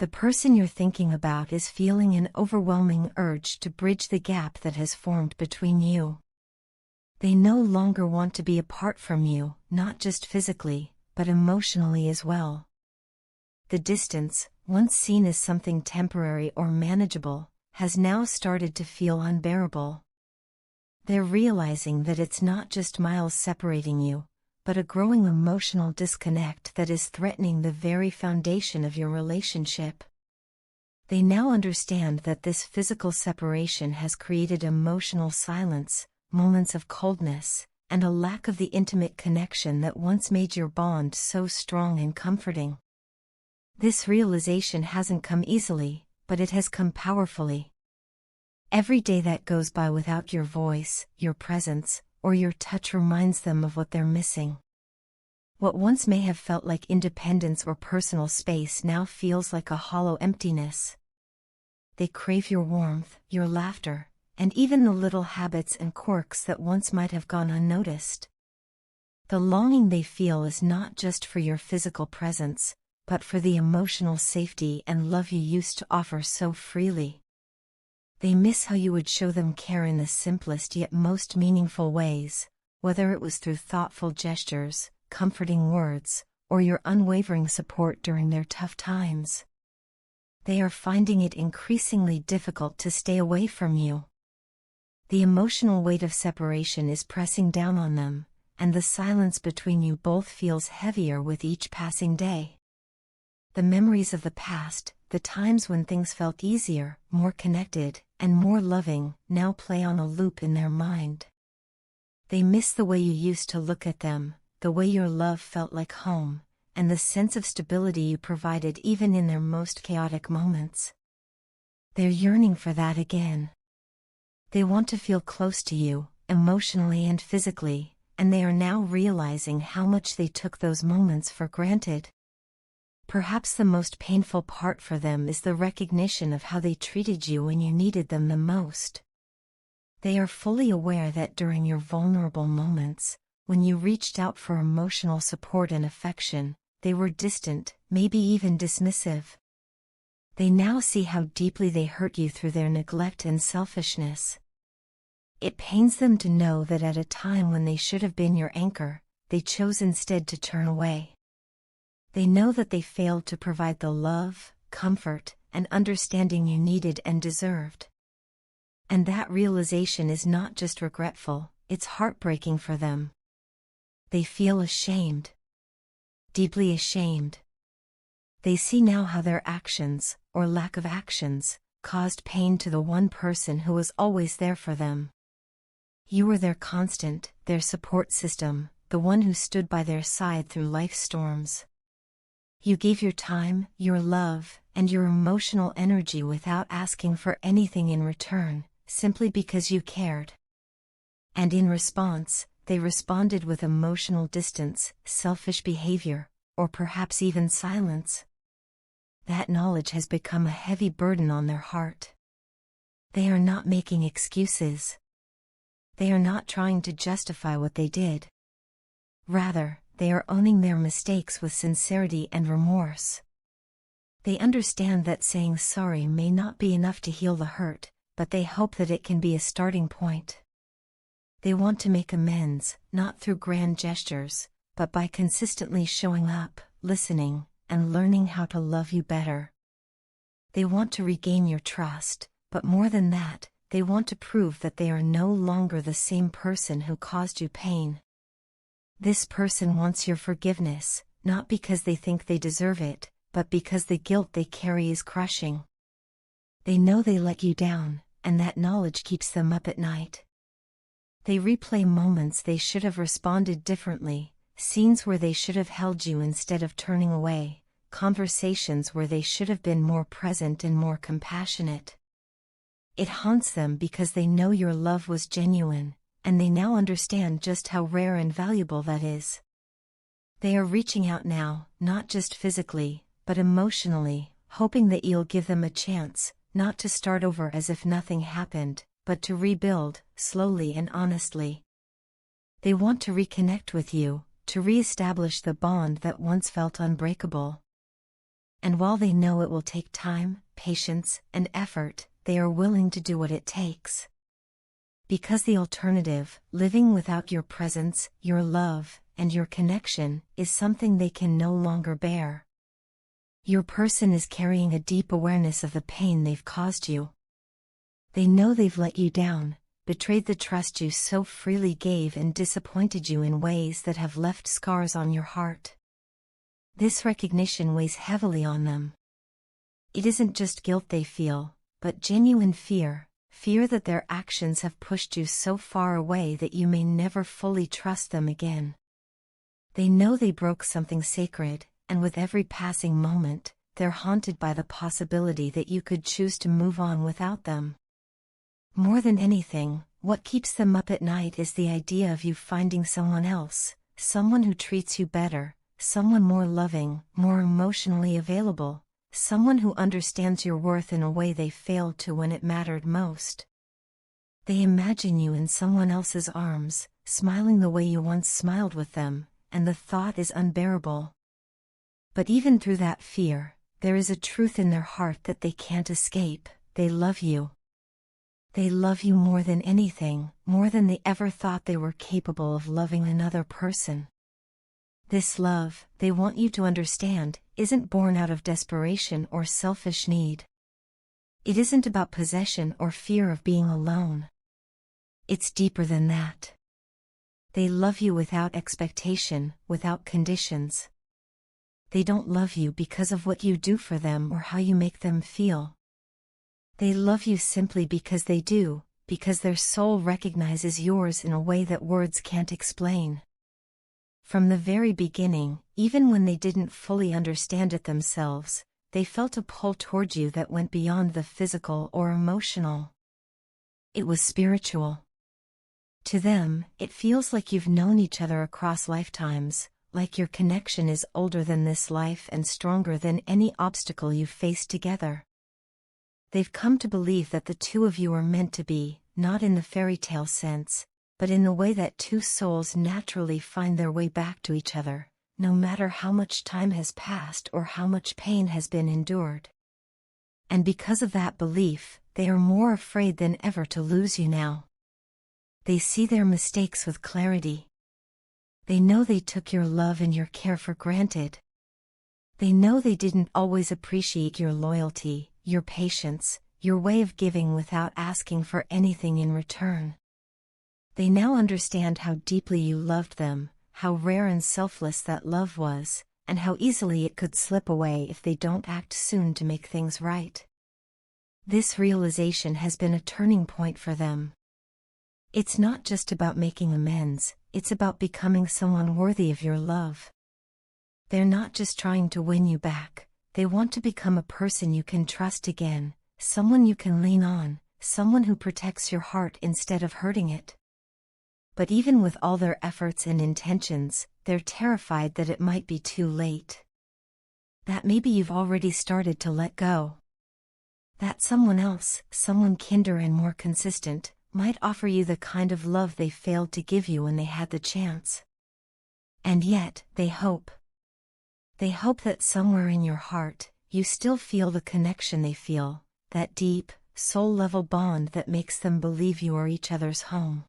The person you're thinking about is feeling an overwhelming urge to bridge the gap that has formed between you. They no longer want to be apart from you, not just physically, but emotionally as well. The distance, once seen as something temporary or manageable, has now started to feel unbearable. They're realizing that it's not just miles separating you, but a growing emotional disconnect that is threatening the very foundation of your relationship. They now understand that this physical separation has created emotional silence, moments of coldness, and a lack of the intimate connection that once made your bond so strong and comforting. This realization hasn't come easily, but it has come powerfully. Every day that goes by without your voice, your presence, or your touch reminds them of what they're missing. What once may have felt like independence or personal space now feels like a hollow emptiness. They crave your warmth, your laughter, and even the little habits and quirks that once might have gone unnoticed. The longing they feel is not just for your physical presence, but for the emotional safety and love you used to offer so freely. They miss how you would show them care in the simplest yet most meaningful ways, whether it was through thoughtful gestures, comforting words, or your unwavering support during their tough times. They are finding it increasingly difficult to stay away from you. The emotional weight of separation is pressing down on them, and the silence between you both feels heavier with each passing day. The memories of the past, the times when things felt easier, more connected, and more loving, now play on a loop in their mind. They miss the way you used to look at them, the way your love felt like home, and the sense of stability you provided even in their most chaotic moments. They're yearning for that again. They want to feel close to you, emotionally and physically, and they are now realizing how much they took those moments for granted. Perhaps the most painful part for them is the recognition of how they treated you when you needed them the most. They are fully aware that during your vulnerable moments, when you reached out for emotional support and affection, they were distant, maybe even dismissive. They now see how deeply they hurt you through their neglect and selfishness. It pains them to know that at a time when they should have been your anchor, they chose instead to turn away. They know that they failed to provide the love, comfort, and understanding you needed and deserved. And that realization is not just regretful, it's heartbreaking for them. They feel ashamed. Deeply ashamed. They see now how their actions, or lack of actions, caused pain to the one person who was always there for them. You were their constant, their support system, the one who stood by their side through life's storms. You gave your time, your love, and your emotional energy without asking for anything in return, simply because you cared. And in response, they responded with emotional distance, selfish behavior, or perhaps even silence. That knowledge has become a heavy burden on their heart. They are not making excuses. They are not trying to justify what they did. Rather, they are owning their mistakes with sincerity and remorse. They understand that saying sorry may not be enough to heal the hurt, but they hope that it can be a starting point. They want to make amends, not through grand gestures, but by consistently showing up, listening, and learning how to love you better. They want to regain your trust, but more than that, they want to prove that they are no longer the same person who caused you pain. This person wants your forgiveness, not because they think they deserve it, but because the guilt they carry is crushing. They know they let you down, and that knowledge keeps them up at night. They replay moments they should have responded differently, scenes where they should have held you instead of turning away, conversations where they should have been more present and more compassionate. It haunts them because they know your love was genuine, and they now understand just how rare and valuable that is. They are reaching out now, not just physically, but emotionally, hoping that you'll give them a chance, not to start over as if nothing happened, but to rebuild, slowly and honestly. They want to reconnect with you, to reestablish the bond that once felt unbreakable. And while they know it will take time, patience, and effort, they are willing to do what it takes. Because the alternative, living without your presence, your love, and your connection, is something they can no longer bear. Your person is carrying a deep awareness of the pain they've caused you. They know they've let you down, betrayed the trust you so freely gave, and disappointed you in ways that have left scars on your heart. This recognition weighs heavily on them. It isn't just guilt they feel, but genuine fear. Fear that their actions have pushed you so far away that you may never fully trust them again. They know they broke something sacred, and with every passing moment, they're haunted by the possibility that you could choose to move on without them. More than anything, what keeps them up at night is the idea of you finding someone else, someone who treats you better, someone more loving, more emotionally available, someone who understands your worth in a way they failed to when it mattered most. They imagine you in someone else's arms, smiling the way you once smiled with them, and the thought is unbearable. But even through that fear, there is a truth in their heart that they can't escape. They love you. They love you more than anything, more than they ever thought they were capable of loving another person. This love, they want you to understand, isn't born out of desperation or selfish need. It isn't about possession or fear of being alone. It's deeper than that. They love you without expectation, without conditions. They don't love you because of what you do for them or how you make them feel. They love you simply because they do, because their soul recognizes yours in a way that words can't explain. From the very beginning, even when they didn't fully understand it themselves, they felt a pull toward you that went beyond the physical or emotional. It was spiritual. To them, it feels like you've known each other across lifetimes, like your connection is older than this life and stronger than any obstacle you've faced together. They've come to believe that the two of you are meant to be, not in the fairy tale sense, but in the way that two souls naturally find their way back to each other, no matter how much time has passed or how much pain has been endured. And because of that belief, they are more afraid than ever to lose you now. They see their mistakes with clarity. They know they took your love and your care for granted. They know they didn't always appreciate your loyalty, your patience, your way of giving without asking for anything in return. They now understand how deeply you loved them, how rare and selfless that love was, and how easily it could slip away if they don't act soon to make things right. This realization has been a turning point for them. It's not just about making amends, it's about becoming someone worthy of your love. They're not just trying to win you back, they want to become a person you can trust again, someone you can lean on, someone who protects your heart instead of hurting it. But even with all their efforts and intentions, they're terrified that it might be too late. That maybe you've already started to let go. That someone else, someone kinder and more consistent, might offer you the kind of love they failed to give you when they had the chance. And yet, they hope. They hope that somewhere in your heart, you still feel the connection they feel, that deep, soul-level bond that makes them believe you are each other's home.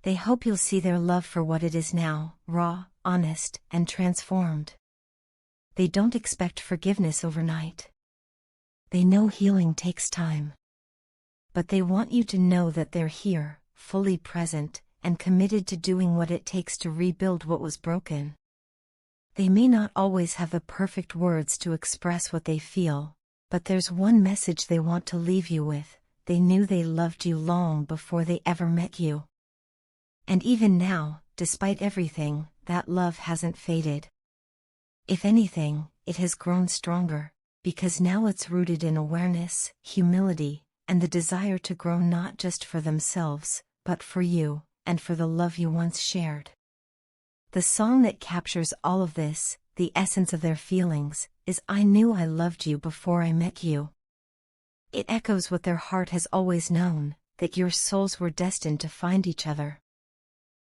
They hope you'll see their love for what it is now, raw, honest, and transformed. They don't expect forgiveness overnight. They know healing takes time. But they want you to know that they're here, fully present, and committed to doing what it takes to rebuild what was broken. They may not always have the perfect words to express what they feel, but there's one message they want to leave you with: they knew they loved you long before they ever met you. And even now, despite everything, that love hasn't faded. If anything, it has grown stronger, because now it's rooted in awareness, humility, and the desire to grow not just for themselves, but for you, and for the love you once shared. The song that captures all of this, the essence of their feelings, is "I Knew I Loved You Before I Met You." It echoes what their heart has always known, that your souls were destined to find each other.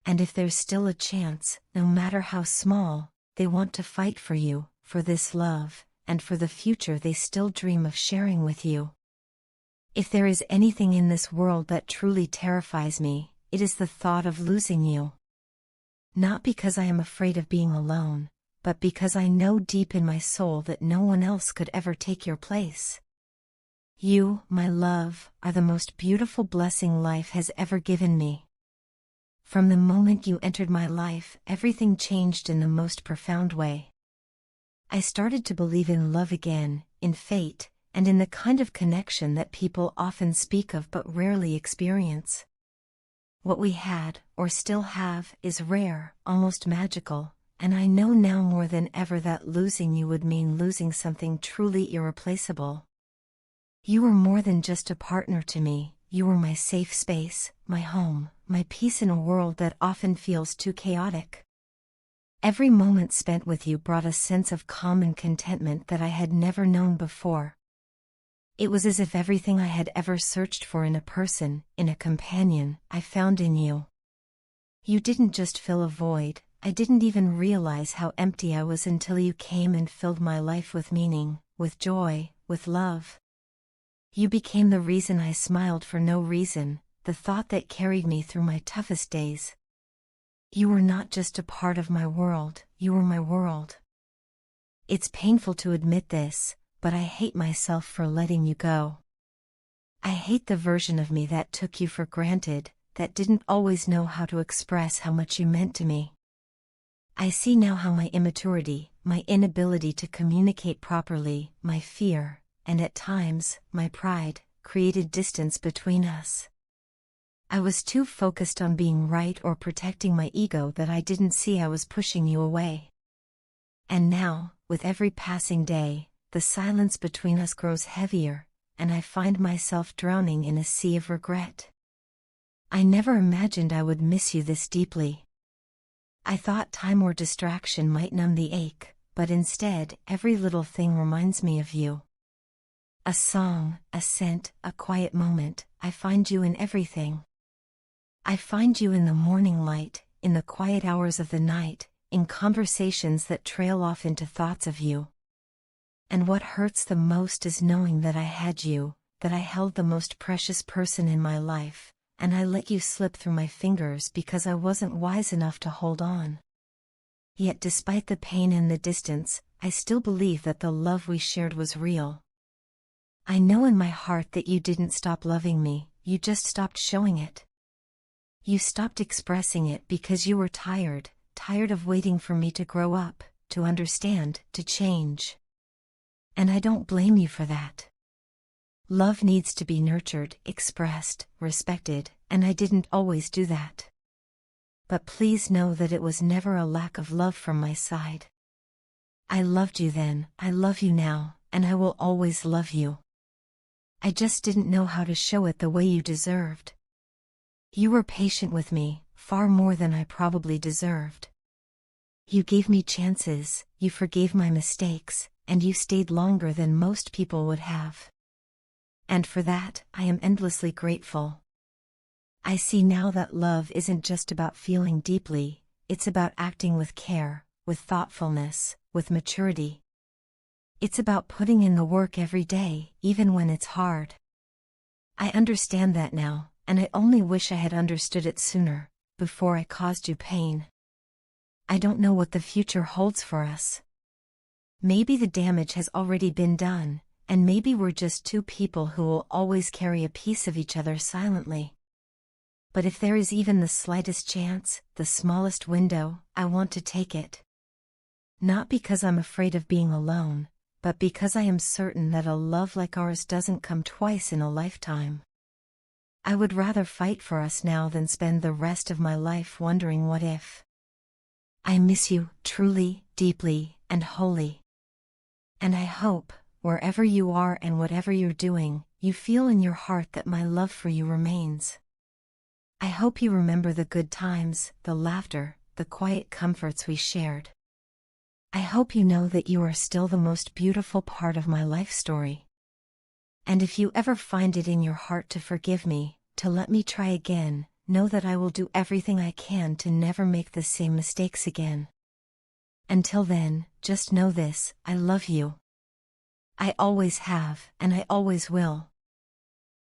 And if there's still a chance, no matter how small, they want to fight for you, for this love, and for the future they still dream of sharing with you. If there is anything in this world that truly terrifies me, it is the thought of losing you. Not because I am afraid of being alone, but because I know deep in my soul that no one else could ever take your place. You, my love, are the most beautiful blessing life has ever given me. From the moment you entered my life, everything changed in the most profound way. I started to believe in love again, in fate, and in the kind of connection that people often speak of but rarely experience. What we had, or still have, is rare, almost magical, and I know now more than ever that losing you would mean losing something truly irreplaceable. You were more than just a partner to me, you were my safe space, my home, my peace in a world that often feels too chaotic. Every moment spent with you brought a sense of calm and contentment that I had never known before. It was as if everything I had ever searched for in a person, in a companion, I found in you. You didn't just fill a void, I didn't even realize how empty I was until you came and filled my life with meaning, with joy, with love. You became the reason I smiled for no reason, the thought that carried me through my toughest days. You were not just a part of my world, you were my world. It's painful to admit this, but I hate myself for letting you go. I hate the version of me that took you for granted, that didn't always know how to express how much you meant to me. I see now how my immaturity, my inability to communicate properly, my fear, and at times, my pride, created distance between us. I was too focused on being right or protecting my ego that I didn't see I was pushing you away. And now, with every passing day, the silence between us grows heavier, and I find myself drowning in a sea of regret. I never imagined I would miss you this deeply. I thought time or distraction might numb the ache, but instead, every little thing reminds me of you. A song, a scent, a quiet moment, I find you in everything. I find you in the morning light, in the quiet hours of the night, in conversations that trail off into thoughts of you. And what hurts the most is knowing that I had you, that I held the most precious person in my life, and I let you slip through my fingers because I wasn't wise enough to hold on. Yet despite the pain and the distance, I still believe that the love we shared was real. I know in my heart that you didn't stop loving me, you just stopped showing it. You stopped expressing it because you were tired of waiting for me to grow up, to understand, to change. And I don't blame you for that. Love needs to be nurtured, expressed, respected, and I didn't always do that. But please know that it was never a lack of love from my side. I loved you then, I love you now, and I will always love you. I just didn't know how to show it the way you deserved. You were patient with me, far more than I probably deserved. You gave me chances, you forgave my mistakes, and you stayed longer than most people would have. And for that, I am endlessly grateful. I see now that love isn't just about feeling deeply, it's about acting with care, with thoughtfulness, with maturity. It's about putting in the work every day, even when it's hard. I understand that now, and I only wish I had understood it sooner, before I caused you pain. I don't know what the future holds for us. Maybe the damage has already been done, and maybe we're just two people who will always carry a piece of each other silently. But if there is even the slightest chance, the smallest window, I want to take it. Not because I'm afraid of being alone, but because I am certain that a love like ours doesn't come twice in a lifetime. I would rather fight for us now than spend the rest of my life wondering what if. I miss you, truly, deeply, and wholly. And I hope, wherever you are and whatever you're doing, you feel in your heart that my love for you remains. I hope you remember the good times, the laughter, the quiet comforts we shared. I hope you know that you are still the most beautiful part of my life story. And if you ever find it in your heart to forgive me, to let me try again, know that I will do everything I can to never make the same mistakes again. Until then, just know this, I love you. I always have, and I always will.